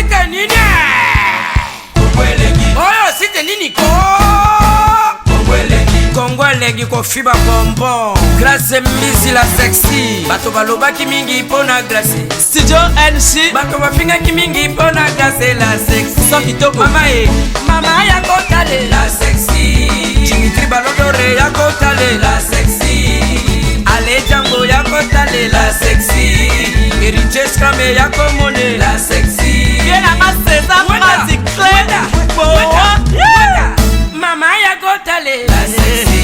site nini oyo site nini ko Kongolegi ko fiba bonbon Glace misi la sexy bato balobaki mingi pona glace Studio NC bato bafingaki mingi pona glace la sexy so kitoko mama ya kotale la sexy Dimitri Balodore ya kotale la sexy Ale Django ya kotale la sexy Eriche Scramé ya komone la sexy bien à ma César Magic Claire mama ya kotale la sexy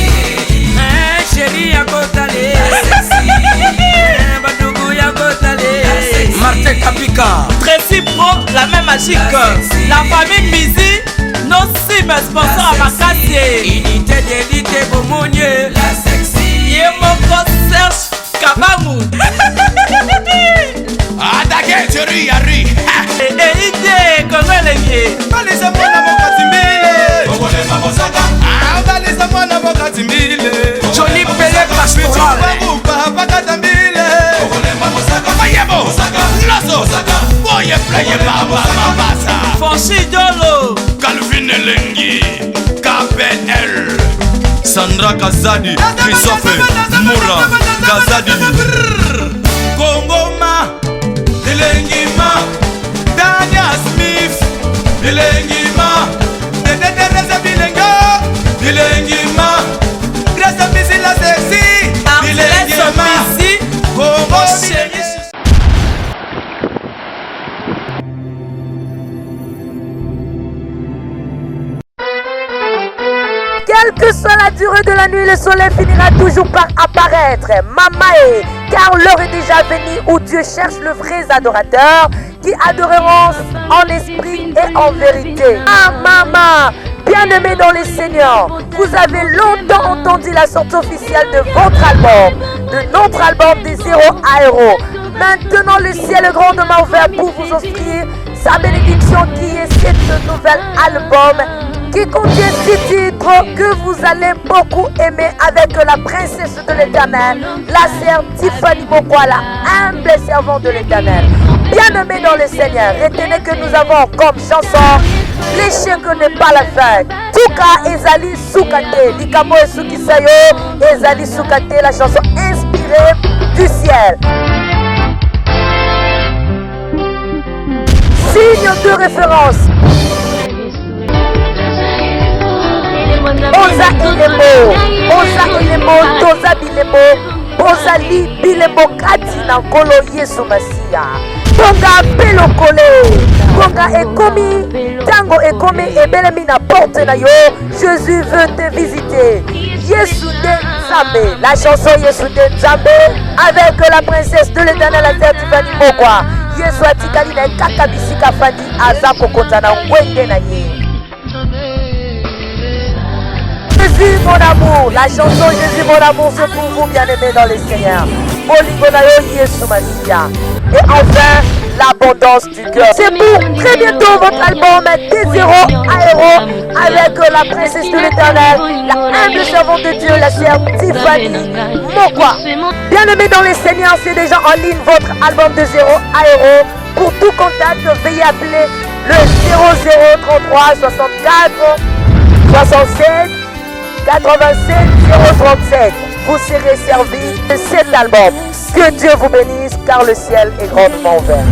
chérie ya kotale la sexy badougou ya kotale Martin Kapika Tracy Pro la même magique la famille Mizi nos cimes sponsors à Makassi unité d'élite Bomonier la sexy Yemoko Serge Kabamu Attaquez chérie Yari Ide Kongolegi Balisa mwana Bokatimbile Kongole Mabosaka Balisa mwana Bokatimbile Johnny Pelé Pastoral Bakatambile Kongole Mabosaka Mayebo Loso Boye Pleye Baba Mabasa Fonchi Dolo Calvin Elengi KPL Sandra Kazadi Christophe Moura Kazadi Kongoma Elengima Dania Smith Elengima Teresa Bilenga Elengima Grâce Misi la sexy Elengima Kongo Quelle que soit la durée de la nuit, le soleil finira toujours par apparaître. Mamae, car l'heure est déjà venue où Dieu cherche le vrai adorateur qui adoreront en esprit et en vérité. Ah maman, bien-aimés dans les seigneurs, vous avez longtemps entendu la sortie officielle de votre album, de notre album des Zéro à Héros. Maintenant, le ciel est grandement ouvert pour vous offrir sa bénédiction qui est ce nouvel album qui contient 6 titres que vous allez beaucoup aimer avec la princesse de l'Éternel, la sœur Tiffany Mokwala, humble servante de l'Éternel. Bien-aimés dans le Seigneur, retenez que nous avons comme chanson l'échec n'est pas la fin. Tuka Ezali Soukate, Likamo et Sukisayo, Ezali Soukate, la chanson inspirée du ciel. Signe de référence. Oza Elemo, Toza Bilemo, Bozali Bilemo Kati na Nkolo Yesu Masia. Bonga Pelokole, Bonga Ekomi, Tango Ekomi Ebelemi na porte na yo, Jésus veut te visiter. Yesu de Nzambe, la chanson Yesu de Nzambe, avec la princesse de l'Éternel, la sœur Tiffany Mokwala. Yesu atikali na kaka bisika fandi aza kokota na ngwende na ye. Jésus mon amour, la chanson Jésus mon amour, c'est pour vous bien-aimés dans le Seigneur. Moligonayo Yesu Masia. Et enfin, l'abondance du cœur. C'est pour très bientôt votre album des Zéro à Héros avec la princesse de l'Éternel, la humble servante de Dieu, la sœur Tiffany Mokwala. Bien-aimés dans le Seigneur, c'est déjà en ligne votre album de Zéro à Héros. Pour tout contact, veuillez appeler le 0033 64 67 87 037. Vous serez servi de cet album. Que Dieu vous bénisse car le ciel est grandement ouvert.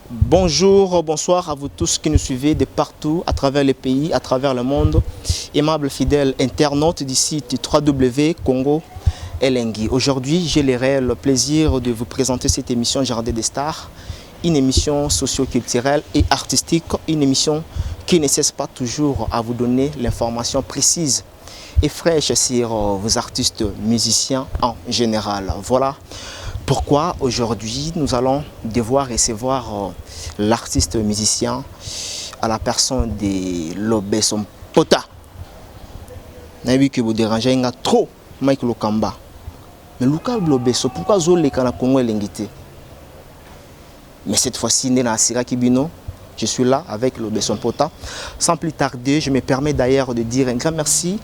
Bonjour, bonsoir à vous tous qui nous suivez de partout, à travers les pays, à travers le monde. Aimables fidèles internautes du site www.congo Elengi. Aujourd'hui, j'ai le réel plaisir de vous présenter cette émission Jardin des Stars, une émission socio-culturelle et artistique, une émission qui ne cesse pas toujours à vous donner l'information précise et fraîche sur vos artistes musiciens en général. Voilà pourquoi aujourd'hui nous allons devoir recevoir l'artiste musicien à la personne de Lobeso Mpota. Nabi que vous dérangez trop Mike Lokamba. Mais Luka Lobeso, pourquoi Zolé kana Congo Elengité? Mais cette fois-ci, Nena Sira Kibino, je suis là avec Lobeso Mpota. Sans plus tarder, je me permets d'ailleurs de dire un grand merci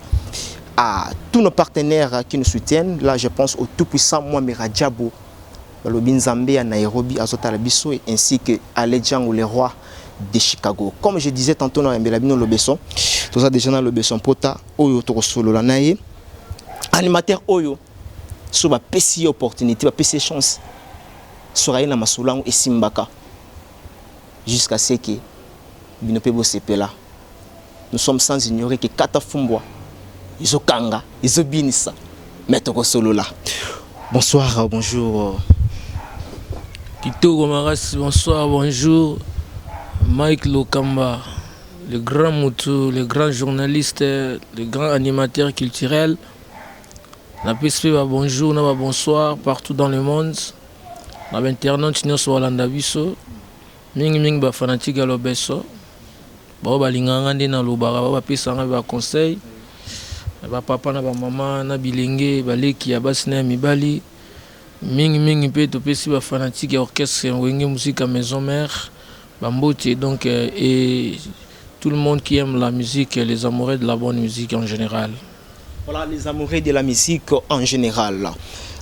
à tous nos partenaires qui nous soutiennent. Là, je pense au tout-puissant Mohamed Djabo, balobi Nzambe à Nairobi azotala biso ainsi que Ale Django le roi de Chicago. Comme je disais tantôt dans Mbelabino Lobeson, tout ça déjà dans Lobeson Pota oyo to solo la naye animateur oyo so ba pesi opportunité ba pesi chance sur na masulango et simbaka jusqu'à ce que binopebo sepela. Nous sommes sans ignorer que Kata Fumbwa izo kanga izo binisa metoko solo là. Bonsoir, bonjour. Tito Gomaras, bonsoir, bonjour. Mike Lokamba, le grand moutou, le grand journaliste, le grand animateur culturel. La PSP va bonjour, va bonsoir partout dans le monde. La internaute nous sur Landabiso. Ming ming ba fanatique à l'obeso. Ba ba linganga ndina lobara ba pesanga ba conseil. Ba papa na ba maman na bilenge ba leki ya basina mibali. Ming ming pe to pesi ba fanatique orchestre wenge musique à maison mère. Bambote donc et tout le monde qui aime la musique et les amoureux de la bonne musique en général. Voilà les amoureux de la musique en général.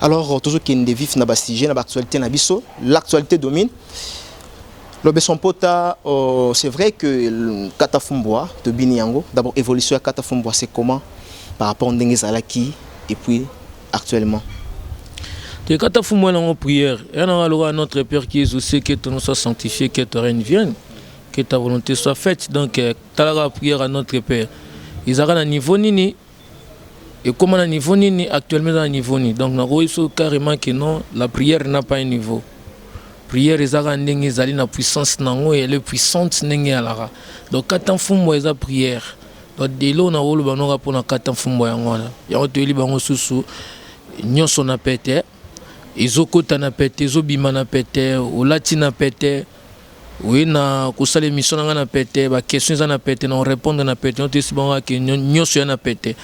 Alors toujours qu'il y a des vifs na bastige na actualité na biso, l'actualité domine. Lobeson Pota, c'est vrai que Kata Fumbwa de Biniango, d'abord évolution à Kata Fumbwa, c'est comment par rapport à Ndengezalaki et puis actuellement. Tu Kata Fumbwa en prière, et on aura notre Père qui est aussi que ton nom soit sanctifié, que ton règne vienne, que ta volonté soit faite. Donc, tu as la prière à notre Père. Ils auront un niveau nini, et comment un niveau nini actuellement dans un niveau nini. Donc, nous avons carrément que non, la prière n'a pas un niveau. Prière ezaka ndenge ezali na puissance nango et le puissante ndenge alara. Donc Kata Fumbwa eza prière. Donc delo na wolo banora pona Kata Fumbwa yango na. Ya oteli bango susu nyonso na pete. Ezokota na pete, ezobima na pete, olati na pete. Oui na kusala émission na pete, ba question eza na pete na répondre na pete. Otesi bango ke nyonso ya na pete.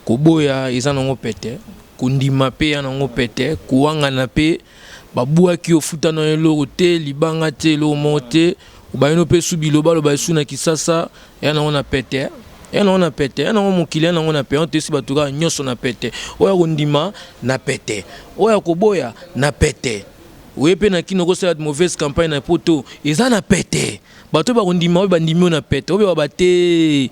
Koboya eza nango pete. Kundima pe ya nango pete, kuwanga na pe babua ki ofuta na eloko te libanga te lo monte ubayino pe subilo balo ba suna kisasa ya na ona pete ya na ona pete ya na mokili na ona pe on te si batuka nyoso na pete oya kondima na pete oya koboya na pete wepe na kino ko sala de mauvaise campagne na poto eza na pete bato ba kondima ba ndimi na pete obe ba te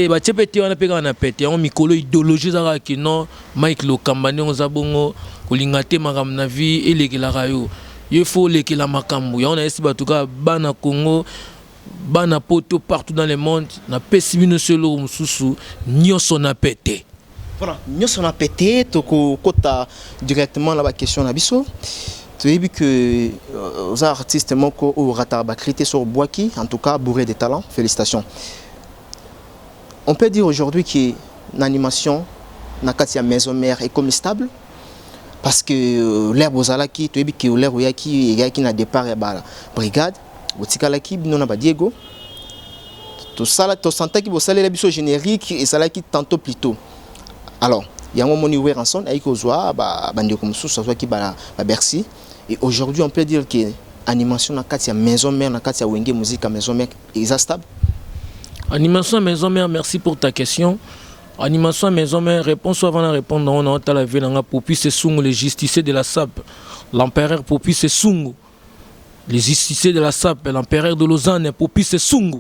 ba chepete wana peka na pete on mikolo idéologie za ki non Mike Lokamba ne onza bongo kolingate makam na vie elekela yo il faut lekela makambu ya on a esi batuka bana Congo bana poto partout dans le monde na pesibino selo mususu nyoso na pete. Voilà, nyoso na pete to kota directement la question na biso. Tu as vu que aux artistes moko ou rataba crité sur Boaki en tout cas bourré de talent, félicitations. On peut dire aujourd'hui que l'animation, na katia maison mère est comme stable parce que l'air bozalaki, tu as vu que l'air oyaki et na départ et la brigade, botikalaki binona ba Diego. To sala to santa ki bosale la biso générique et salaki tantôt plus tôt. Alors, il y a un moment où ranson avec ozwa ba bande comme sous qui ba Bercy et aujourd'hui on peut dire que animation na katia maison mère na katia wenge musique à maison mère est stable. Animation maison mère, merci pour ta question. Animation maison mère, réponse avant de répondre, on a la vie dans Popi Sessungu, les justiciers de la SAP, l'empereur Popi Sessungu, les justiciers de la SAP, l'empereur de Lausanne, Popi Sessungu.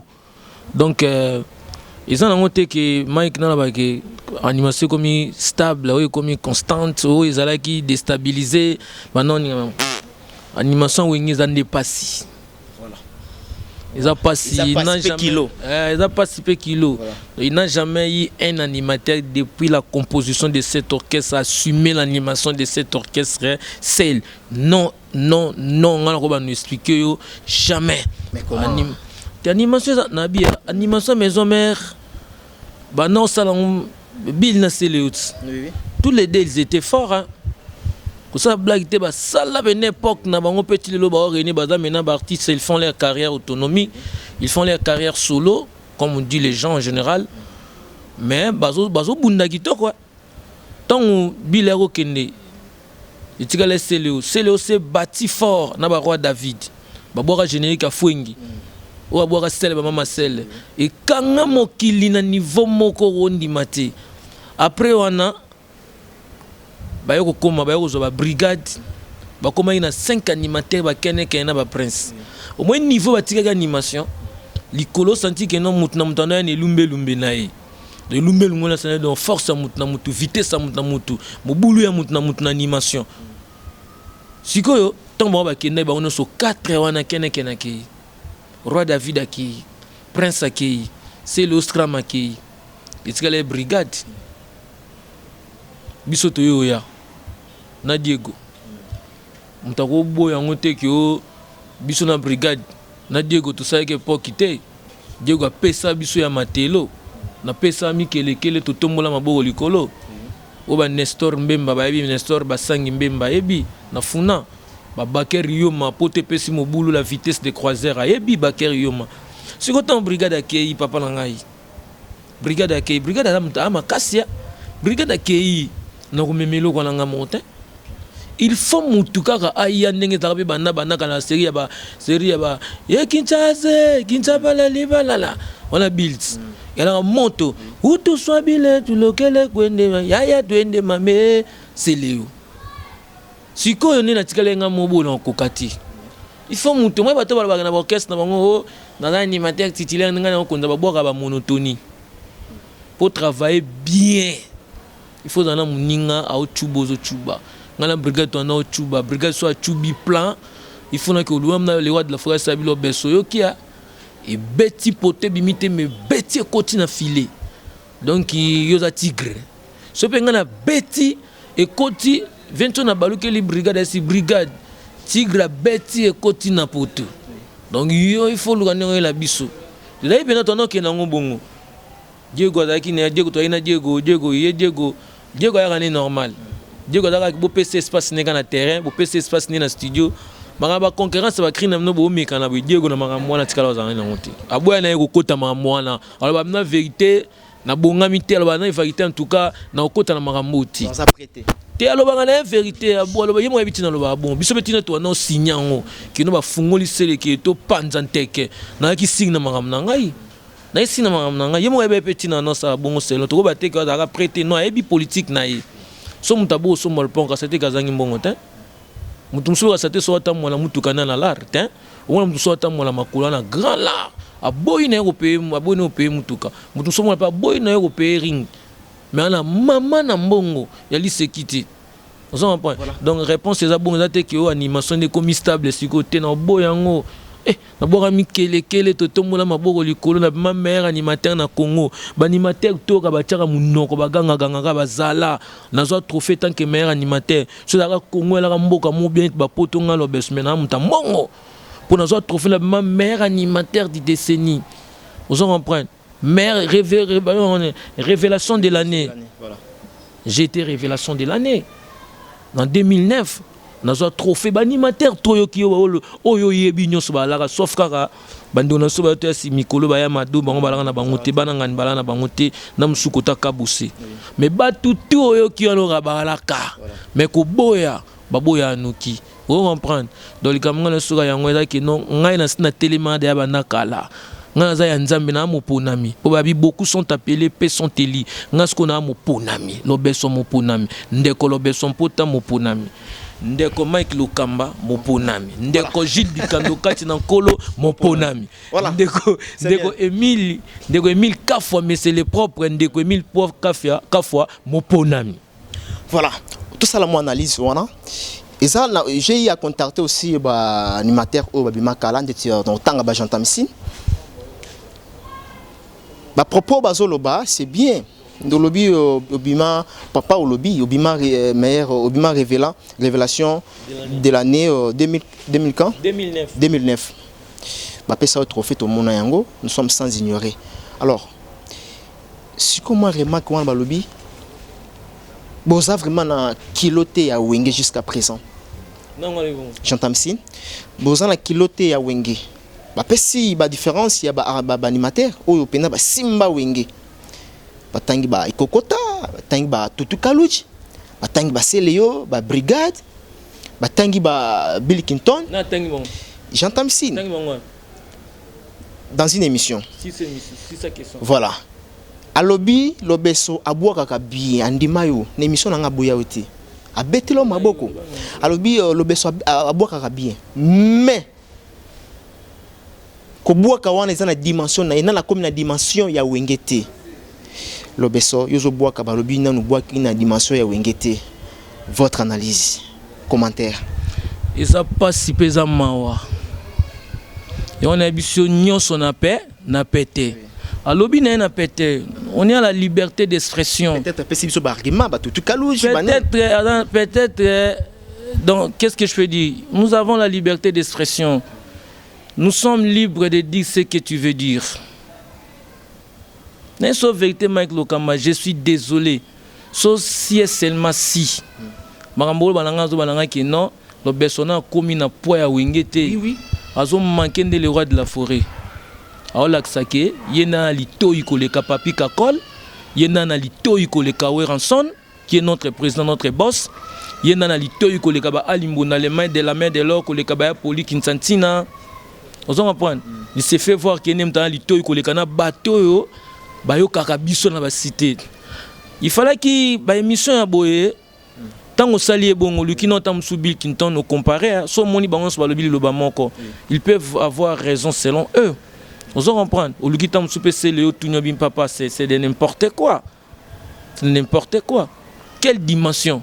Donc, ils ont noté que Mike n'a pas que animation comme stable, comme constante, ils ont qui déstabilisé. Maintenant, animation où ils ont dépassé. Ils n'ont pas si kilo. Ils n'ont pas si peu kilo. Il n'a jamais eu un animateur depuis la composition de cet orchestre assumer l'animation de cet orchestre seul. Non, non, non. On va nous expliquer jamais. Mais comment? Animation maison mère. Bah non, ça Bill na Céléout. Tous les deux ils étaient forts. Hein. Ça blague était bas ça là une époque na bango petit le ba réuni baza maintenant artistes ils font leur carrière autonomie, ils font leur carrière solo comme on dit les gens en général. Mais bazo bunda kito quoi. Tant bilero kende. Itikale Céléo s'est bâti fort na ba roi David. Ba boira générique à Fwengi. Ou boira Sel ba mama Sel. Et kanga mokili na niveau moko rondi maté. Après on a bayoko koma bayoko zo ba brigade bakoma ina 5 animateurs bakene kena ba prince au moins niveau batika animation likolo senti que non mutna mutana ne lumbe na ye de lumbe na sana de force mutna mutu vitesse mutna mutu mobulu ya mutna animation sikoyo tombo ba kende ba ono so 4 wana kene ki roi David aki prince aki c'est l'ostram aki etika les brigades biso to yo ya na Diego mutako boya ngote ki o biso na brigade na Diego to sa ke pokite Diego a pesa biso ya matelo na pesa mikelekele to tombola maboko likolo o ba Nestor Mbemba ba yebi Nestor basangi Mbemba yebi na funa ba Bakeri Yoma pote pesi mobulu la vitesse de croisière yebi Bakeri Yoma siko ton brigade akei papa na ngai brigade ama kasia brigade akei na komemelo kwa nga monte il faut mutukaka aya ndenge takabe bana kana série ya ba ye Kinshasa la libalala on builds yala moto utu swabile tulokele kwende ya twende mame c'est Léo sikoyo nina tikale nga mobola kokati il faut mutu moi bato bala na orchestre na bango na animateur titulaire nga na konza baboka ba monotonie pour travailler bien il faut dans muninga au chubozo chuba ngala brigade to na chuba brigade soit chubi plan il faut que le roi de la forêt sabilo beso yo kia et beti poté bimite me beti koti na filet donc yoza tigre so penga na beti et koti vento na baluke li brigade si brigade tigre beti et koti na poto donc yo il faut le la biso là il bena to na ke na ngobongo Diego azaki na Diego to ina Diego ya gane normal Diego azaka bo PC espace ne na terrain bo PC espace ne na studio ba concurrence ba crine no bo meka na Diego na makambo na tikala za na ngoti aboya na yeko kota makambo na alors ba na vérité na bongami te alors na vérité en tout cas na okota na makambo ti ça prêter te alors na vérité abo alors yemo yebiti na lo ba bon biso betina to na sinyango kino ba fungoli sele ki to panza nteke na ki signe na makambo na ngai na isi na makambo na ngai yemo yebe petina na sa bongo selo to ba te ka za prêter no ebi politique na ye so mutabo so molpon ka c'était kazangi mbongo te mutu so c'était so ta mwana mutu kana na lar te on mutu so ta mwana makula na grand lar a boy na européen a boy na européen mutuka mutu so mwana pa boy na européen ring mais ana mama na mbongo ya lisekiti on comprend donc réponse c'est ça bon ça te que animation de comme stable si côté na boy yango na boka mikelekele to tombola maboko likolo na ma meilleur animateur na Congo ba animateur to ka ba tiaka munoko ba ganga ka bazala na zo trophée tant que meilleur animateur so da Congo la mboka mo bien ba poto ngalo besmena muta mongo pour na zo trophée la ma meilleur animateur de décennie vous comprenez meilleur révélation de l'année voilà. J'ai été révélation de l'année en 2009 nazo trophée animateur toyo kiyo oyo yebi nyoso balaka sauf kaka bandona so ba to si mikolo ba ya mado bango balaka na bango te bana ngani balana bango te na musuko ta kabuse mais ba tutu oyo kiyo no balaka mais ko boya baboya nuki vous comprendre donc le kamanga na suka yango eza ki non ngai na téléma de bana kala nga za ya nzambe na moponami po babi beaucoup sont appelés pe sont élus nga sko na moponami lobeso moponami ndeko lobeso mpota moponami ndeko Mike Lukamba moponami ndeko Gilles Bikando kati na nkolo moponami voilà. ndeko Emile Kafwa mais c'est le propre ndeko Emile Pauvre Kafwa moponami voilà tout ça la mon analyse voilà et ça j'ai eu à contacter aussi ba animateur au babima kalande dans tanga ba j'entends ici ba propos bazoloba c'est bien de lobby obima papa au lobby obima meilleur obima révélation de l'année 2009 ba pesa au trophée to mona yango nous sommes sans ignorer alors si comment remarque wan ba lobby boza vraiment na kiloté ya wenge jusqu'à présent non j'entends ici boza na kiloté ya wenge ba pesi ba différence ya ba animateur oyo pena ba simba wenge batangi ba ikokota batangi ba tutu kaluchi batangi ba Seleo ba brigade batangi ba Bill Clinton na tangi bon j'entends ici tangi bon dans une émission si ça question voilà alobi lobeso abwaka ka bien andima yo na émission nga boya oti abetelo maboko alobi lobeso abwaka bien mais ko bwaka wana eza na dimension na ena na comme na dimension ya wengete lobeso yozo bwaka balobi nanu bwaki na dimension ya wengete. Votre analyse, commentaire. Eza pas si pesa mawa. Et on a biso nyonso na pété. Alobi na pété. On est à la liberté d'expression. Peut-être pesi biso ba argument ba tout kalouji peut-être donc qu'est-ce que je peux dire? Nous avons la liberté d'expression. Nous sommes libres de dire ce que tu veux dire. Mais sauf vérité Mike Lokama, je suis désolé. Sauf si et seulement si. Marambolo bananga zo bananga ki non, le besona komi na poa ya wingete. Oui. Azo manqué de le roi de la forêt. Aola ksake, yena lito ikoleka papi kakol, yena na lito ikoleka Weranson, qui est notre président, notre boss. Yena na lito ikoleka ba alimbo na les mains de l'or koleka ba poli kinsantina. Ozo comprendre. Il s'est fait voir que nem ta lito ikoleka na bateau yo, ba yo kaka biso na ba cité. Il fallait que ba émission ya boye tant au salier bon luki non tam soubil kinton nous comparer so moni bango so balobi lo ba moko. Ils peuvent avoir raison selon eux. Vous comprenez? Au luki tam soupe c'est le tout bim papa c'est de n'importe quoi. C'est n'importe quoi. Quelle dimension?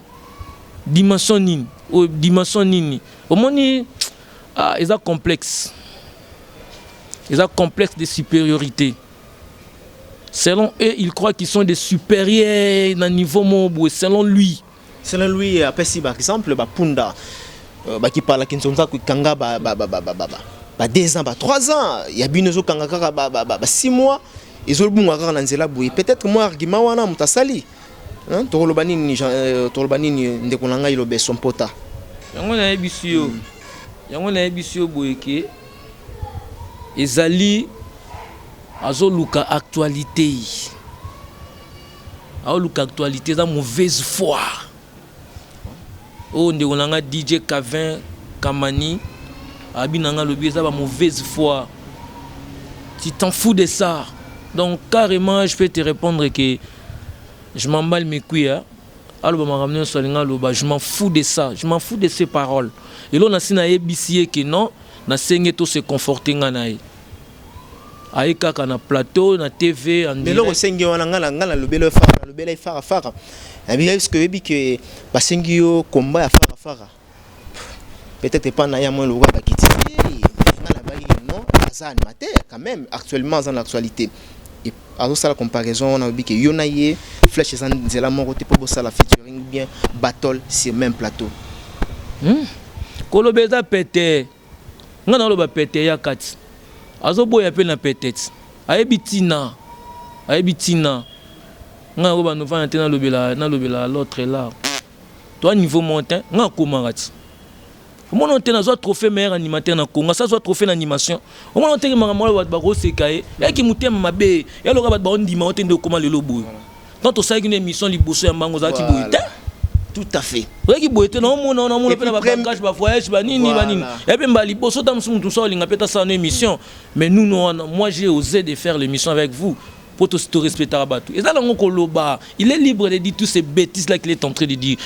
Dimension nini? Ou dimension nini? Au moni ils ont complexe. Ils ont complexe de supériorité. Selon eux, ils croient qu'ils sont des supérieurs dans le niveau mobile. Selon lui, après si par exemple, Punda, qui parle qui sont qui kanga 2 ans, 3 ans, il y a bien kanga 6 mois, ils ont bon à nzela boui. Peut-être moi argument wana mutasali. Hein, tolobani ndekonanga ilobe son pota. Yango na ebisio. Yango na ebisio boyeke. Ezali azoluka actualité. Azoluka actualité za mauvaise foi. Oh ndekonanga DJ Kavin Kamani abinanga lobi za ba mauvaise foi. Tu t'en fous de ça. Donc carrément je peux te répondre que je m'emballe mes couilles. Je m'en fous de ça. Je m'en fous de ces paroles. Et là, on a si na ebisié que non, na sengé tout se conforter nganaï. Aïka kana plateau, na TV, en direct. Mais là, on sengé on a ngala le bel fara. Et bien est-ce que ba sengé yo combat ya fara. Peut-être pas na ya moins le roi ba kiti. Na ba non, ça animateur quand même actuellement dans l'actualité. Et à la comparaison, on a vu que Yonaye, Flèche et Zela Morote pour ça la featuring bien battle sur le même plateau. Kolobeza pété. Nga na loba pété ya kat. Azobo ya pe na pété. Ayebitina. Nga roba nous va na lobela l'autre là. Toi niveau montant, nga komarati. Comment on a un trophée meilleur animateur dans le Congo, ça soit trophée d'animation. Au moins on a un trophée sekaye, et qui mouté mabe, et alors on a un dimanche de comment le lobo. Quand on sait une émission li bosso mbango za ki boyete. Tout à fait. Ouais qui boyete non on pe na ba bagage ba voyage ba nini. Et puis mbali bosso tam sum tout ça linga peta ça une émission. Mais nous moi j'ai osé de faire l'émission avec vous. Pour tout respecter Abatou. Et ça, il est libre de dire toutes ces bêtises là qu'il est en train de dire.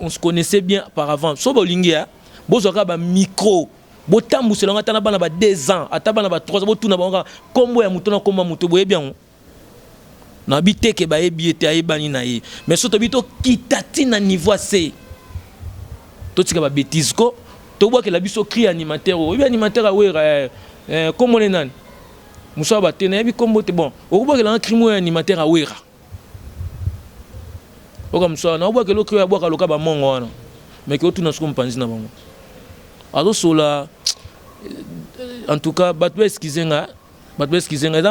On se connaissait bien par avant. Sauf que l'ingéa, vous avez un micro. Vous avez 2 ans, 3 ans, vous avez combo ya mouton comme mouton. Vous bien. Na habité que ba ebiete aibani na ye. Mais surtout bito kitati na niveau C. Tout ce que ba bêtise ko, to bois que la biso cri animateur. Oui animateur a wera comme on est nan. Moussa batene ebi kombo te bon. O bois que la crime animateur a wera. O comme ça, na bois que lo cri a bois ka loka ba mongo wana. Mais que tout na skom panzi na bango. Alors cela en tout cas batwe excusenga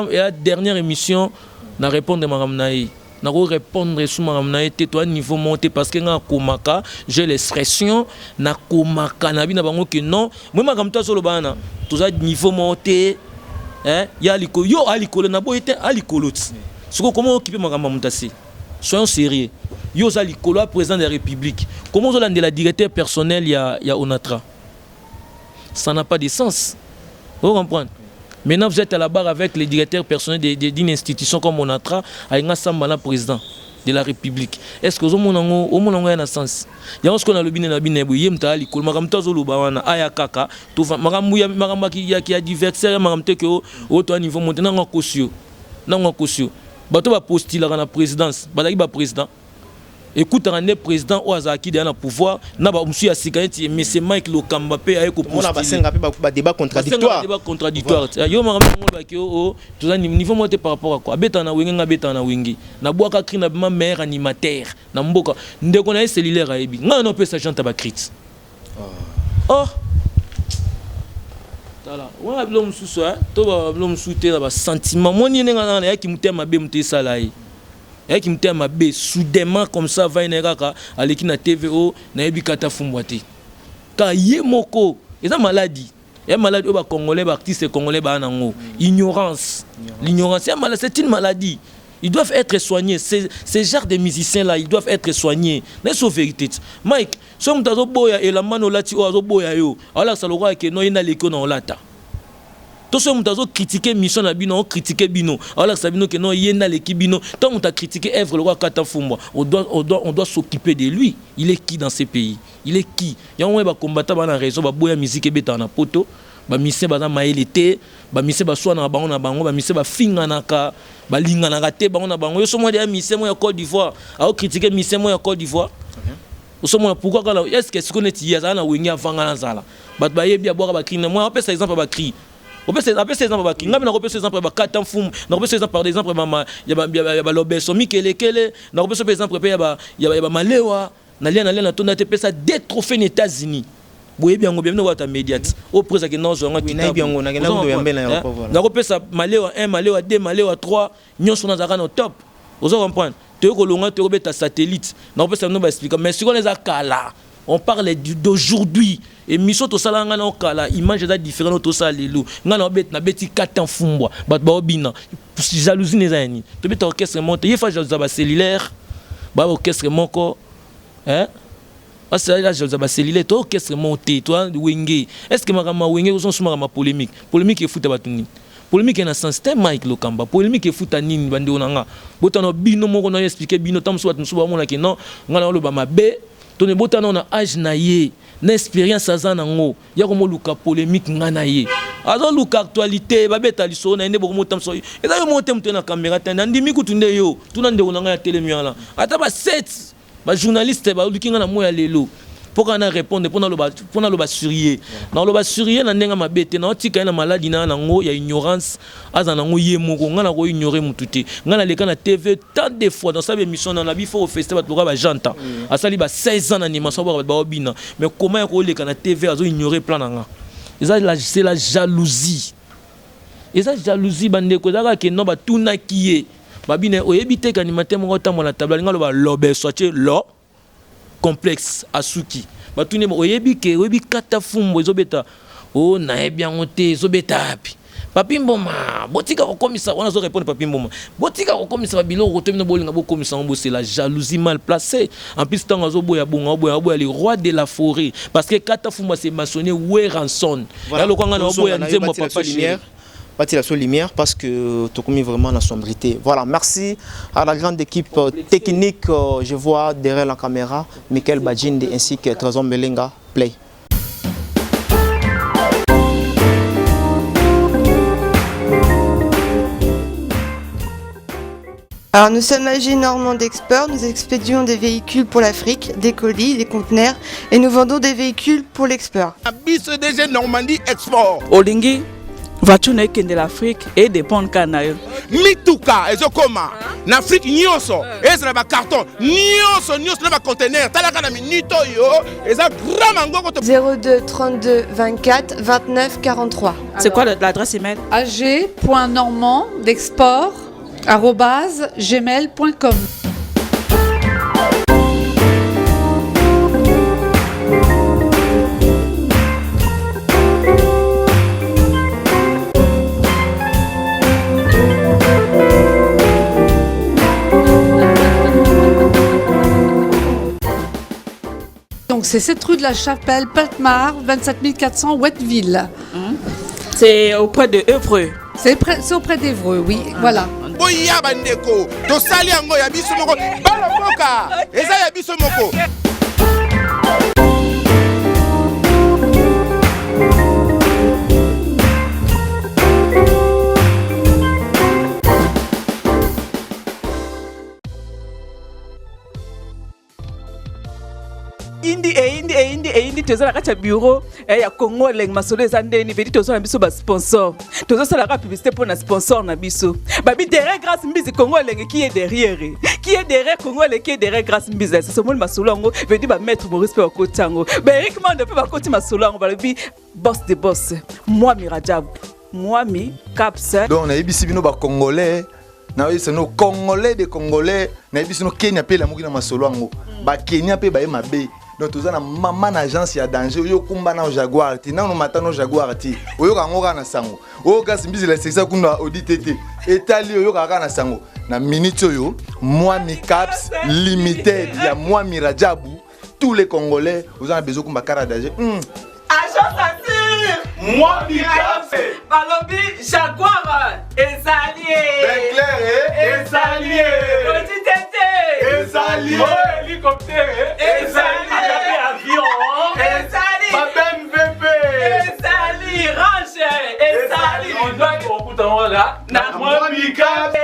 et la dernière émission na répondre maramnaï na répondre sur maramnaï te toi niveau monté parce que nga komaka j'ai l'expression na komaka na bina bango que non moi makamta solo bana tout ça niveau monté hein ya liko yo aliko na boyete aliko lot siko comment occuper makamba mutasi soyons sérieux yo za liko président de la République comment on de la directeur personnel il y a Onatra ça n'a pas de sens vous comprenez. Maintenant, vous êtes à la barre avec les directeurs personnels d'une institution comme Onatra, avec un Sambala président. de la République. Est-ce que au monde a un sens? Il y a ce qu'on a le bien na bien ebo yem ta ali kol magam tazo lo bawana aya kaka to magam ya magam ki adversaire magam te que au to niveau monter na ngokosio bato ba postila na présidence balaki ba président. Écoute, un président ou Azaki dans le pouvoir, n'a pas monsieur Asikati, mais c'est Mike Lokamba pe a éco on a pas débat contradictoire. Débat contradictoire. Yo ma ngolo tout ça niveau monté par rapport à quoi? Betana wingi betana wingi. Na boaka kri na ma mère animateur. Na mboka ndeko na cellulaire a ebi. Nga no pe sa janta ba crit. Oh. Tala. Wa blom sous ça, to ba blom souté na ba sentiment. Mo ni nga na ya ki mutema be muté salai. Et qui me t'a mabé soudainement comme ça va une erreur à l'équipe na TVO na ebi kata fumbwati ka yé moko eza maladie et maladie au ba congolais ba artiste congolais ba nango ignorance l'ignorance c'est une maladie. Ils doivent être soignés. Ces genres de musiciens là, ils doivent être soignés. C'est la vérité. Mike, si on t'a boya et la mano lati o azo boya yo alors ça le roi que no ina leko na lata. Tout ce monde a critiqué mission na bino, critiqué bino. Alors ça bino que non yena l'équipe bino. Tant on t'a critiqué Èvre le roi Katafumba, on doit s'occuper de lui. Il est qui dans ces pays? Il est qui? Il y a un ba combattant ba na raison ba boya musique et beta na poto, ba mission ba na maelete, ba mission ba soa na bango, ba mission ba finga na ka, ba linga na raté ba na bango. Yo so moi de mission moi Côte d'Ivoire, a critiqué mission moi Côte d'Ivoire. Osomona pourquoi quand est-ce que ce qu'on est hier na wingi avanga na zala. Ba ba yebi aboka ba crime moi on peut par exemple ba cri. On peut ces exemples par qui? On peut ces exemples par Katam Foum. On peut ces exemples par exemple maman. Il y a l'obeso Mikele Kele. On peut ces exemples par il y a Malewa. Nalia na tona te pesa des trophées aux États-Unis. Boye bien on bienvenue à médiate. Au présent que non on a bien on a voilà. On peut ça Malewa 1, Malewa 2, Malewa 3. Nyon sont dans au top. Vous comprenez? Tu es colonga tu es ta satellite. On peut ça nous expliquer mais si on les a kala. On parle d'aujourd'hui et mission to sala ngana okala image za différent to sala lelo ngana obet na beti katan fumbwa bat ba obina jalousie nezani to beta orchestre monte yefa jalousie ba cellulaire ba orchestre moko asa la jalousie ba cellulaire to orchestre monte to wenge est-ce que makama wenge oson suma ma polémique e futa batuni polémique na sens c'était Mike Lokamba polémique e futa nini bande onanga botano bino moko na expliquer bino tam so ba mona ke non ngana lo ba mabe tone botana na âge na ye na expérience azana ngo ya ko moluka polémique ngana ye azo luka actualité ba beta liso na ende boko motamso eza yo monte mte na caméra tanda ndimi kutunde yo tunande onanga ya télémiala ata ba 7 ba journaliste ba lukinga na moya lelo pour qu'on répondre pour na lo ba suryer na lo ba suryer na ndenga mabete na otika na maladie na ngo ya ignorance azana ngo ye moko ngana ko ignorer mututé ngana leka na TV tant de fois dans sa émission na bifo au festival pour ba janta asali ba 16 ans d'animation ba obina mais comment ko leka na TV azo ignorer plan nga c'est la jalousie et ça jalousie bande ko daka ke no ba tuna kié babine oyebite kanimate mo tambo na table ngalo ba lobe soche lo complexe asuki batune oyebi ke oyebi kata fumbo ezobeta o na ebia ngote ezobeta api papi mboma botika ko komisa on a zo répondre papi mboma botika ko komisa bilo ko temina bolinga bo komisa ngo c'est la jalousie mal placée en plus tant azo boya bonga boya le roi de la forêt parce que kata fumbo c'est maçonné Weranson ya lo kwanga na boya nzembo papa chéri la seule lumière parce que tu as commis vraiment la sombrité. Voilà, merci à la grande équipe technique. Je vois derrière la caméra Michael Badjinde ainsi que Trésor Melenga. Play. Alors nous sommes AG Normand Export, nous expédions des véhicules pour l'Afrique, des colis, des conteneurs et nous vendons des véhicules pour l'export. Bis DG Normandie Export. Olingi voiture n'est que de l'Afrique et des ponts canaires. Mituka ezokoma na Afrique nyonso ezra ba carton nyonso na ba conteneur talaka na minito yo eza grand ngoko 02 32 24 29 43. C'est quoi l'adresse email? ag.normandexport@gmail.com. Donc c'est cette rue de la Chapelle, Peltmar, 27 400 Ouetteville. C'est auprès de Évreux. C'est auprès d'Évreux, oui, voilà. boya bandeko tosali yango ya biso moko bana mboka eza ya biso moko. indi toza na kati ya bureau ya Congo leng masolo eza ndeni vedi toza na biso ba sponsor toza sala ka publicité pour na sponsor na biso babi derrière grâce mbizi Congo leng qui est derrière Congo leng qui est derrière grâce mbizi c'est ce monde masolo ngo vedi ba maître Maurice pe okotango ba Eric Mande pe ba koti masolo ngo babi boss de boss moi Mirajab moi mi caps donc na yebisi bino ba congolais na yebisi no congolais de congolais na yebisi no Kenya pe la moki na masolo ngo ba Kenya pe ba mabe. Donc tout ça na maman agence ya danger yo kumba na Jaguar ti na no matano Jaguar ti oyo ka ngoka na sango oyo ka simbizi la sexa kuna auditete etali oyo ka na sango na minute yo moi mi caps limited ya moi Mirajabu tous les congolais vous avez besoin kumba kara danger agence assure moi mi caps balobi Jaguar ezalié ben clair ezalié auditete ezalié hélicoptère ezalié avion ezali Babem VP ezali range ezali on doit okuta ngola na moi mi caps.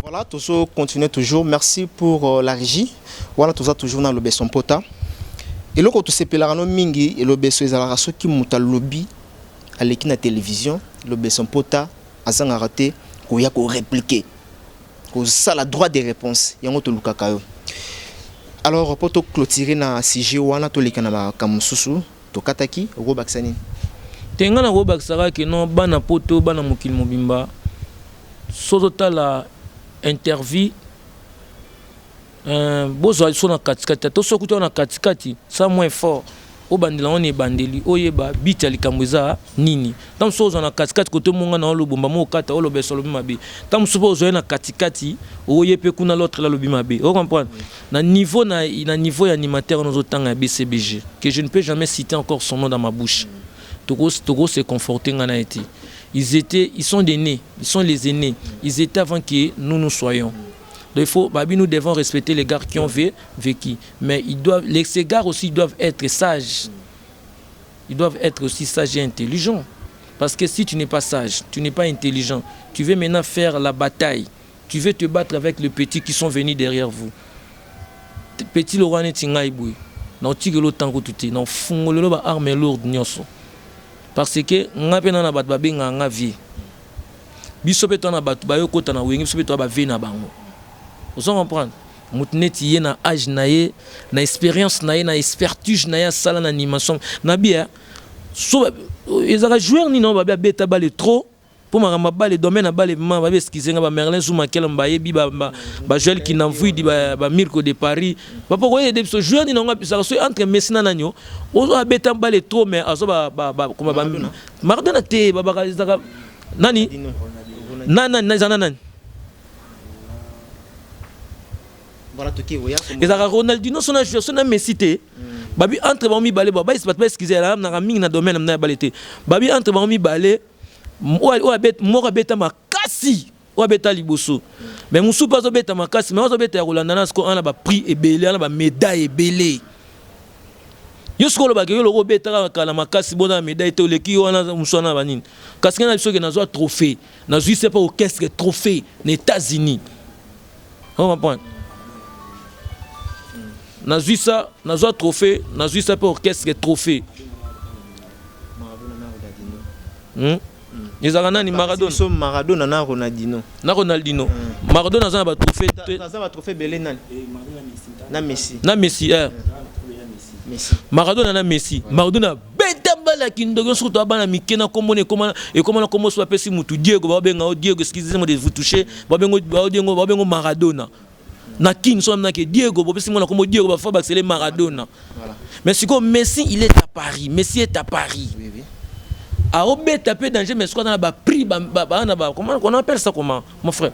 Voilà, toujours continuer toujours. Merci pour la régie. Voilà, toujours dans le Besson Pota. Et là, quand on s'est pelé mingi et le Besson ezala so qui muta lobby à l'équipe de télévision, le Besson Pota a zanga raté ko ya ko répliquer. Ko ça la droit des réponses. Yango to lukakayo. Alors pour to clôturer na CG wana to lekana ba kamususu to kataki robaksani. Tenga na robaksara ke non bana poto bana mokili mobimba. Sozota la interview bozo so na katikati to so kuto na katikati ça moins fort o bandela on e bandeli oyeba bita likambuza nini tam so zo na katikati kote monga na lobomba mo kata o lobeso lobi mabe tam so zo na katikati oyepe kuna l'autre la lobi mabe o comprendre na niveau ya animateur nos autant à BCBG que je ne peux jamais citer encore son nom dans ma bouche Togo se conforter ngana été ils sont des nés, ils sont les aînés. Ils étaient avant que nous soyons. Donc nous devons respecter les gars qui ont vécu. Mais ces gars aussi doivent être sages. Ils doivent être aussi sages et intelligents. Parce que si tu n'es pas sage, tu n'es pas intelligent, tu veux maintenant faire la bataille. Tu veux te battre avec les petits qui sont venus derrière vous. Petit Laurent Tingaïboui, dans Tigolo Tango Touté, dans Fungolo arme lourde Nyoso. Parce que nga pena na bat babenga nga vie biso beto na bat bayo kota na wengi biso beto ba vie na bango vous comprendre mutneti ye na âge na ye na expérience na ye na expertise na ya sala na animation na bien so ezaka joueur ni non ba beta bale trop pour ma balle domaine balle ma ba excuser nga ba Merlin Zuma kela mbaye bi ba Joël qui n'envoie di ba Mirko de Paris ba poko ye de so joueur ni non nga bisa so entre Messi na nanyo o beta balle trop mais aso ba comme ba Maradona te ba ezaka nani nani voilà toki oya ezaka Ronaldinho sona joueur sona Messi te babi entre ba mi balle ba pas excuser la na mingi na domaine na balle te babi entre ba mi balle moko beta makasi o beta liboso mais musu pas beta makasi mais o beta Rolanda na sko ana ba prix ebele ana ba médaille ebele yo sko lo ba ke yo lo beta kala makasi bona médaille te oleki wana musu na banini kasi na biso ke na zo trophée na zo c'est pas orchestre trophée aux États-Unis on va prendre na zo trophée na zo c'est pas orchestre trophée Ezaka ni Maradona na Ronaldinho. Na Ronaldinho. Maradona za ba trophée. Ça va trophée belé nani? Na Messi. Na Messi Messi. Maradona na Messi. Maradona beta bala kindogo surtout abana mikena komone comment soit pesi mutu Diego ba benga Diego excusez-moi de vous toucher ba bengo Maradona. Na kin so na ke Diego ba pesi mona comme Diego ba fa ba c'est Maradona. Voilà. Mais si comme Messi il est à Paris. Messi est à Paris. Oui. A obé taper danger mais ce qu'on a prix comment on appelle ça comment mon frère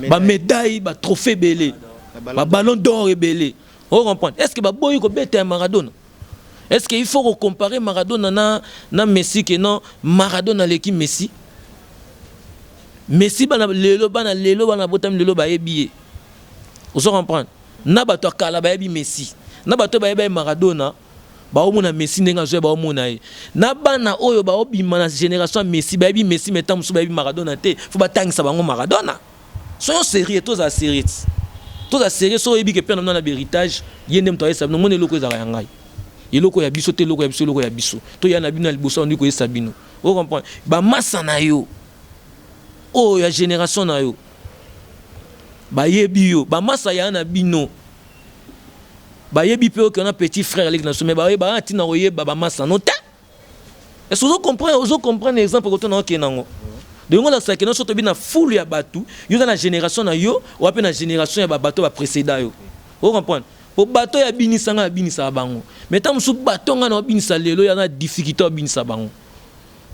ba médaille ba trophée belé ba ballon d'or rebelle. On comprend. Est-ce que ba boy ko bete Maradona? Est-ce qu'il faut comparer Maradona na Messi que non Maradona l'équipe Messi? Messi bana lelo bana botam lelo ba yebié. Vous comprenez? Na bato kala ba yebi Messi. Na bato ba yebi Maradona. Ba omona Messi ndenga jouer ba omona e. Na bana oyo ba obima na génération Messi ba yebi Messi metam musu ba yebi Maradona te. Faut ba tangisa bango Maradona. Soyons sérieux, tous à sérieux. Tous à sérieux so yebi que pe na héritage, yende mto yesa no mone loko ezaka yangai. Yeloko ya biso te loko ya biso loko ya biso. To ya na bino na liboso ndiko yesa bino. Vous comprenez? Ba massa na yo. Oh ya génération na yo. Ba yebi yo, ba massa ya na bino. Ba yebi pe o na petit frère lik na sommet ba ba tina oyeba ba massa no ta. Est-ce que vous comprenez l'exemple que on a kenango? De ngo la sakena soto bi na foule ya batu, yo na génération na yo, ou ape na génération ya ba bato ba précédent yo. Vous comprenez? Pour bato ya binisanga binisa bango. Mais tant sou bato nga na binisa lelo ya na difficulté binisa bango.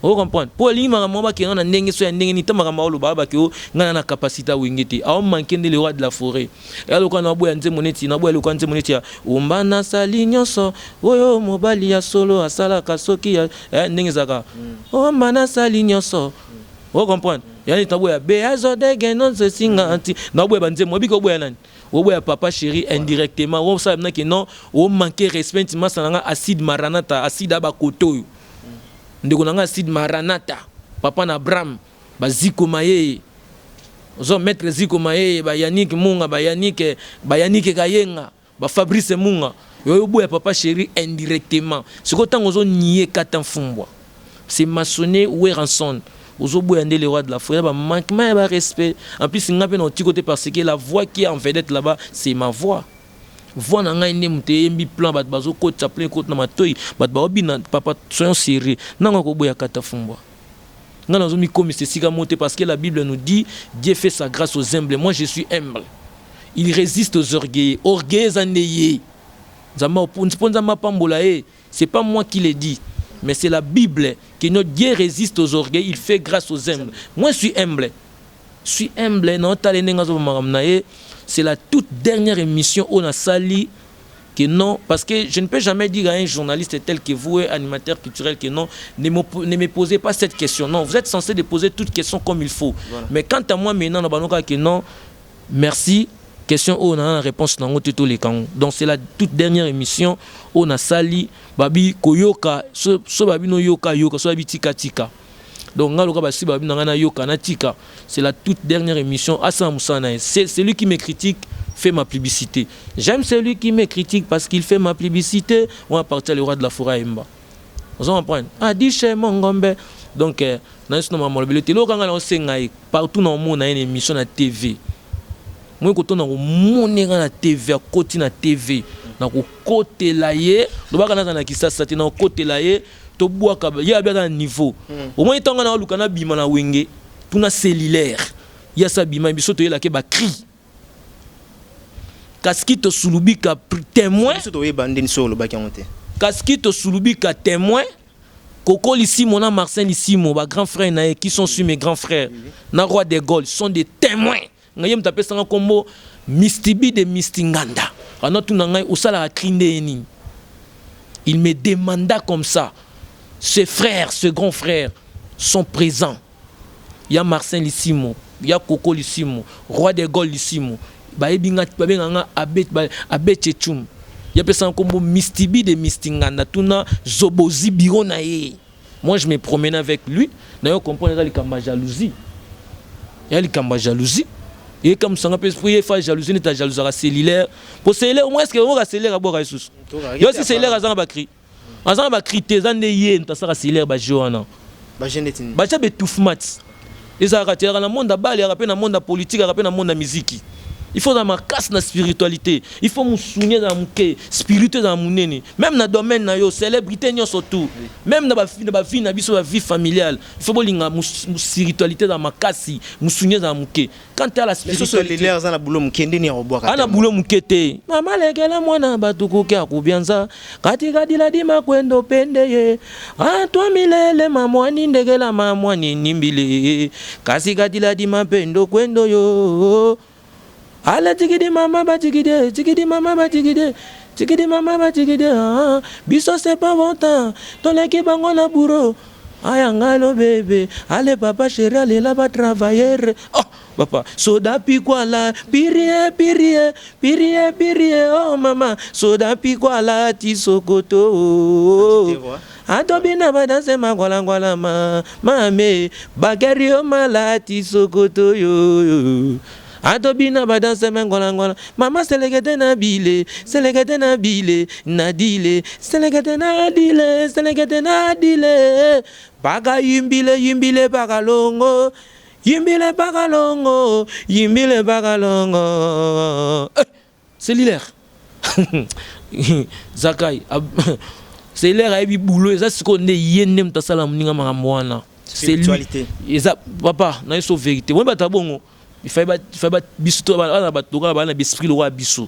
Vous comprenez? Pour lima mama ki na ndenge so ya ndenge ni tamaka maolo ba ki o nga na capacité wingeti. A on manquer de le roi de la forêt. Ya lo kana boya nze moneti na boya lo kana nze moneti ya umbana salinyoso oyo mobali ya solo asala kasoki ya ndenge zaka. Umbana salinyoso. Vous comprenez? Yani taboya beazo de genon se singa anti. Na boya banze mo bi ko boya nani? Oboya papa chéri indirectement on sait que non on manquer respect ma sananga acide maranata acide aba koto ndeko nanga acide maranata papa na Abraham baziko maye ozo mettre ziko maye ba Yannick Munga ba Yannick Kayenga ba Fabrice Munga yo oboya papa chéri indirectement ce que tant ozo nier katan fumbwa c'est maçonné ou rançon. Aujourd'hui, le roi de la forêt, manquement de respect. En plus, il y a un petit côté parce que la voix qui est en vedette là-bas, c'est ma voix. Voix n'a pas été plan, bazo côte chaplin côte na matoi, papa soyons sérieux. N'a pas boya katafumba. N'a pas mis comme c'est monté parce que la Bible nous dit Dieu fait sa grâce aux humbles. Moi, je suis humble. Il résiste aux orgueilleux. Orgueilleux en ayez. C'est pas moi qui l'ai dit. Mais c'est la Bible que notre Dieu résiste aux orgueils, il fait grâce aux humbles. Moi, je suis humble. Je suis humble. C'est la toute dernière émission où on a sali que non, parce que je ne peux jamais dire à un journaliste tel que vous, animateur culturel, que non, ne me posez pas cette question. Non, vous êtes censé de poser toutes questions comme il faut. Voilà. Mais quant à moi, maintenant, que non, merci. Question où on a une réponse dans tous les camps. Donc c'est la toute dernière émission où on a sali babi koyoka so babi no yoka so babi tika tika. Donc ngaloka basi babi na yoka na tika. C'est la toute dernière émission Asa Moussana. C'est celui qui me critique fait ma publicité. J'aime celui qui me critique parce qu'il fait ma publicité. On va partir le roi de la forêt Mba. Vous en comprenez? Ah dit chez Mongombe. Donc dans ce moment partout dans le monde a une émission à TV. Moi quand on a monné na TV à côté na TV na côté là yé do baka na kisa sati na côté là yé to boaka ya bien dans niveau au moins tant na lukana bima na wenge tuna cellulaire ya sa bima biso to yela ke ba cri kaskito sulubika témoin to yebandeni solo bakangote kaskito sulubika témoin Coco Lissimo na Marcel Lissimo ba grand frère na qui sont sur mes grands frères na roi des Gaules sont des témoins. Il me demanda comme ça. Ses frères, ses grands frères sont présents. Il y a Marcel Lissimo, il y a Coco Lissimo, roi des Gaules Lissimo. Il y a personne comme Mistibi de Mistinganda, tuna Zobozi Bironae. Moi je me promenais avec lui, d'ailleurs comprendre les cambas jalousie. Il y a les cambas jalousie. Et comme ça on peut prier faire jalousie ni ta jalousie cellulaire. Pour cellulaire au moins est-ce que on va cellulaire à boire Jesus. Il y a aussi cellulaire à Zamba cri. À Zamba cri tes années ta ça cellulaire ba Joana. Ba genetine. Ba cha betuffmat. Les arrêter dans le monde à balle, dans le monde politique, dans le monde musique. Il faut dans ma casse la spiritualité. Il faut me souvenir dans mon cœur, spirituel dans mon nez. Même dans le domaine na yo célébrité surtout. Même dans la vie na biso la vie familiale. Il faut bolinga mon spiritualité dans ma casse, me souvenir dans mon cœur. Quand tu as la spiritualité, les gens na boulot mukende ni oboka. Ana boulot mukete. Mama legela mwana batuko kya kubianza. Kati la dima kwendo pendeye. Toi milele mamwani ndegela mamwani nimbile. Kasi kati la dima pendo kwendo yo. Ala tigidi mama ba tigidi mama ba tigidi mama ba tigidi biso c'est pas bon temps ton équipe bango na bureau ayangalo bébé allez papa chéri allez là bas travailler oh papa soda pi quoi là pirie oh maman soda pi quoi là ti sokoto atobina badanse magwala mame bagerio malati sokoto yo atobina badanse mengola mama selegete na bile nadile selegete na dile baga yimbile bagalongo yimbile bagalongo c'est l'hilaire Zakai c'est l'air à ebi boulot ça c'est qu'on est yenem ta sala muninga maramwana c'est lui et ça papa na so vérité moi bata bongo il fait bisu to bana batoka bana l'esprit le roi bisu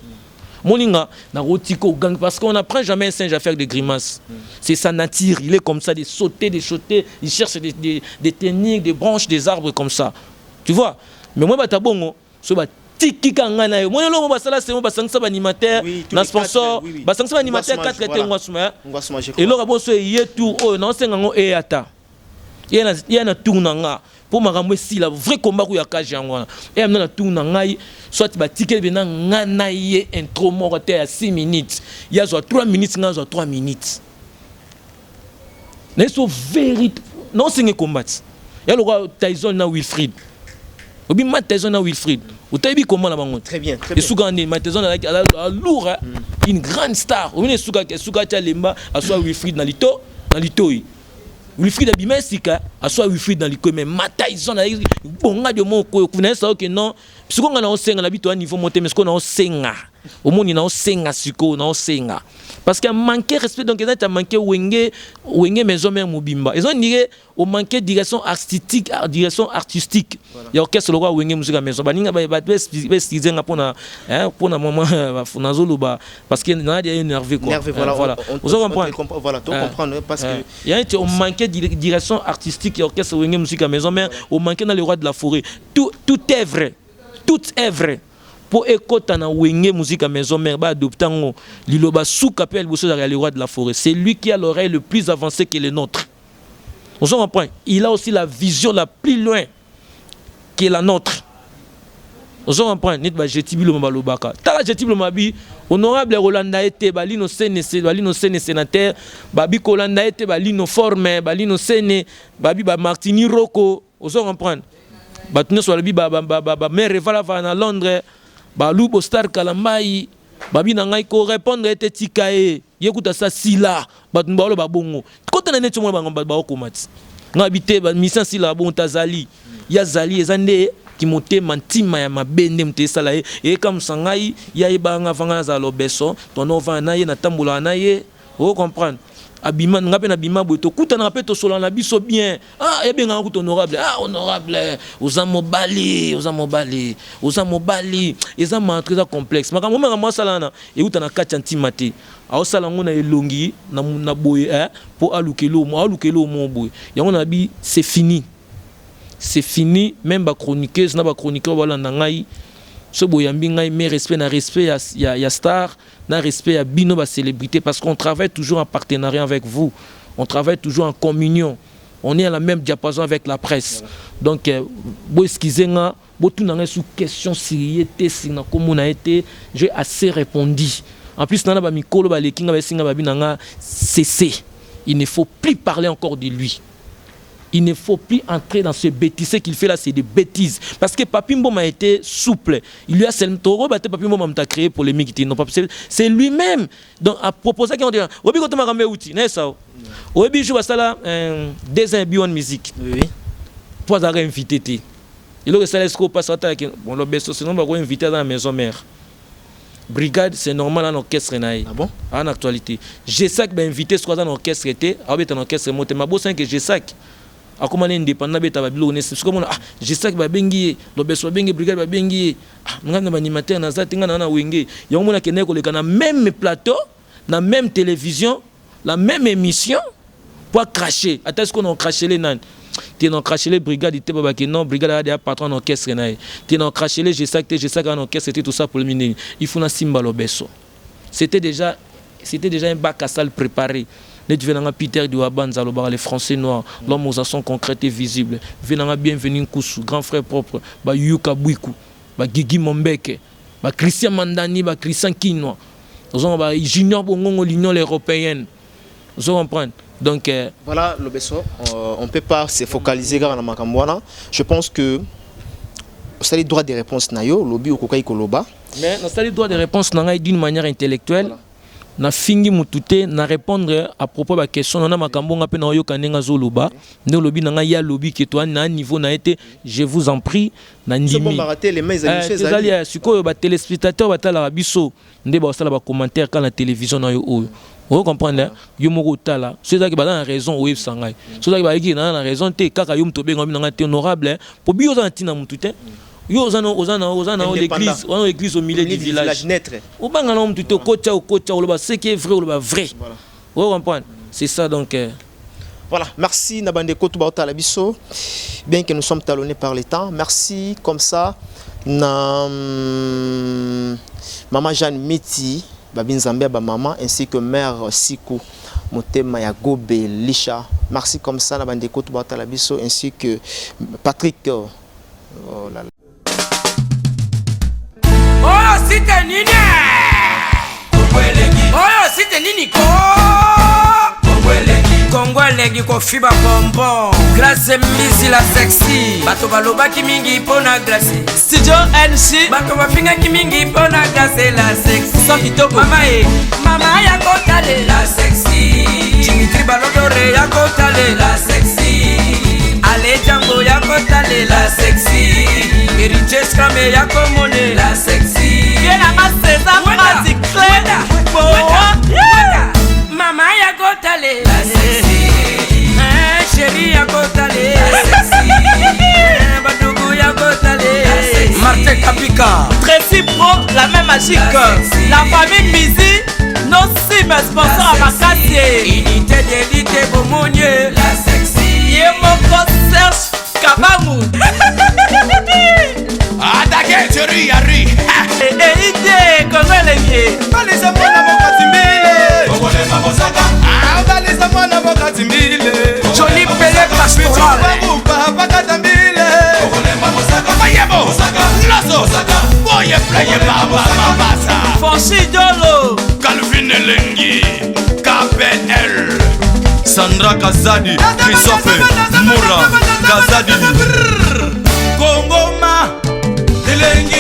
moninga na rotiko gang parce qu'on n'apprend jamais un singe à faire des grimaces c'est sa nature il est comme ça de sauter il cherche des techniques des branches des arbres comme ça tu vois mais moi bata bongo so ba tiki kanga na yo mono longo basala c'est mo basangisa ba animateur na sponsor basangisa ba animateur 4 ete ngwasuma et lo rabo so ye tour oh non senga ngo e ata ye na tour nanga pour makambo si la vrai combat ku ya kaje yango et amna na tour nanga soit ba tiki bena ngana ye intro mo rote ya 6 minutes ya zo 3 minutes nga zo 3 minutes na so vérité non senga combat ya lo Tyson na Wilfried obi Tyson na Wilfried Utabi comment la bango très bien et sougandi Tyson a lourd une grande star obi suka cha lemba aswa Wilfried na lito Wilfried abimesika aswa Wilfried na liko mais Tyson na bonga de mon ko kuna ça que non siko nga na osenga na bito à niveau monter mais siko na osenga omoni na osenga siko na osenga parce qu'il a manqué respect donc il a manqué wenge maison mère mobimba ils ont dit au manqué direction artistique il y a orchestre le roi wenge musique maison baninga ba estizenga pona maman na zoluba parce qu'il y a des énervé quoi voilà vous comprendre voilà tout comprendre parce que il y a au manqué direction artistique et orchestre wenge musique maison mère au manqué dans le roi de la forêt tout est vrai pour écouter na wenge musique à maison mère ba adoptango liloba souka pe liboso za le roi de la forêt c'est lui qui a l'oreille le plus avancée que les nôtres on se comprend il a aussi la vision la plus loin que la nôtre on se comprend net ba jetibilo malobaka ta jetibilo mabi honorable Rolanda ete balino sénateur babi Kolanda ete balino forme balino sene babi ba Martini Rocco on se comprend batune so babi ba mère vala na Londres Balou Bostar Kalambai babi na ngai ko répondre ete tikae yekuta sa sila batu mbalo babongo kota na neto mo bango ba komati ngabite ba mission sila bon tazali ya zali ezande ki monte mantima ya mabende mte sala e comme sangai ya ibanga vanga za lobeso tono va na ye na tambula na ye o comprendre abima ngape na bima boto kuta na peto sola na biso bien ya benga ku honorable honorable oza mobali eza maîtrise complexe makambo mama salana e uta na kati antimate a sala ngona elongi na boye pour alukelo mo boye yango na bi c'est fini même ba chroniqueuse na ba chroniqueur wala na ngai ce boyambi ngai mais respect ya star na respect à bino ba célébrité parce qu'on travaille toujours en partenariat avec vous on travaille toujours en communion on est à la même diapason avec la presse donc bo excusenga bo tout na sous question sérieuxité sina comme on a été j'ai assez répondu en plus nana ba mikolo ba lekinga ba singa ba binanga cesser il ne faut plus parler encore de lui. Il ne faut plus entrer dans ce bêtise qu'il fait là, c'est des bêtises. Parce que Papi Mboma a été souple. Il lui a seulement Papi Mboma a créé polémique. Non, c'est lui-même. Donc, à proposer qu'on dit, Obi Kotoma Rambe Outi, n'est-ce pas? Obi joue ça là, des imbions de musique. Oui. Pour avoir invité. Il a ça l'esco passe à bon, le best, sinon, on va inviter dans la maison mère. Brigade, c'est normal en orchestre. Ah bon? En actualité. G5 va inviter ce qu'on a en orchestre. En orchestre, monté ma beau 5 que G5. A comment indépendant beta babilo ne c'est comme je sais que ba bengi lo beso bengi brigade ba bengi ngana animateur na zatinga na wenge yango mona kene ko lekana même plateau na même télévision la même émission pour cracher attends ce qu'on a craché les nan Tu n'as craché les brigades, tu n'as pas non, brigade a patron d'orchestre. Tu n'as craché les G5 en orchestre, c'était tout ça pour le miner. Il faut un Simba Lobesso. C'était déjà un bac à salle préparé. Les Peter Duabanza, les Français noirs, l'homme aux actions concrètes et visibles. Venanga bienvenue Koussou, grand frère propre, Yuka Bouikou, Gigi Mombeke, Christian Mandani, Christian Kinois. Junior Bongo, l'Union européenne. Vous comprenez? Donc, voilà, Lobesso, on ne peut pas se focaliser dans la Makambouana. Je pense que ça les droits de réponse nayo, lobby ou kokai koloba. Mais ça les droits de réponse d'une manière intellectuelle. Voilà. Na fingi mutute na répondre à propos de la question na makambonga pe na yo kanenga zoloba ne lobby na ya lobby que toi na niveau na été je vous en prie na ndimi les mains à siko ba téléspectateur ba tala biso nde ba sala ba commentaire quand la télévision na yo oyo vous comprenez yo moko tala c'est ça qui ba na raison o sangai c'est ça qui ba ki na raison te kaka yo mto benga na te honorable pour bio za ntina mutute yo ozana l'église au milieu du village. Ou banga nom tu te kocha ou ce qui est vrai ou le vrai. Vous comprenez? C'est ça donc. Voilà, merci Nabandeko Toubaota Labiso. Bien que nous sommes talonnés par le temps, merci comme ça na maman Jeanne Miti, Babin Zambia ba maman ainsi que mère Sikou Motema ya Gobe Lisha. Merci comme ça Nabandeko Toubaota Labiso ainsi que Patrick oh là là. Oh, c'était Nini! Oh, c'était Nini! Kongolegi ko fiba bonbon. Glace misi la sexy. Bato baloba ki mingi pona glace. Studio NC. Bato bafinga ki mingi pona glace la sexy. Sans kitoko. Mama ya kotale la sexy. Dimitri Balodore ya kotale la sexy. Ale Django ya kotale la sexy. Riches Kame ya komone la sexy. Viens à César Magic Claire. Mama ya kotale la sexy. Chérie ya kotale la sexy. Badougou ya kotale la sexy. Martin Kapika Tracy Pro, la même magique. La famille Mizi, nos cibles sponsors à Makassie. Unité d'élite Bomonier la sexy. Yemoko Serge Kabamou. Attaquez, chérie, Yari. Idée, comment elle est bien. Balisa mwana mokatimbile. Ogole mabosaka. Ah, balisa mwana mokatimbile. Jolie Pelé Pastoral. Bakatambile. Ogole mabosaka. Mayebo. Lasso. Boye play baba mabasa. Fonchi Dolo. Calvin Elengi. KPL. Sandra Kazadi. Christophe Moura. Kazadi. Kongoma. Elengi.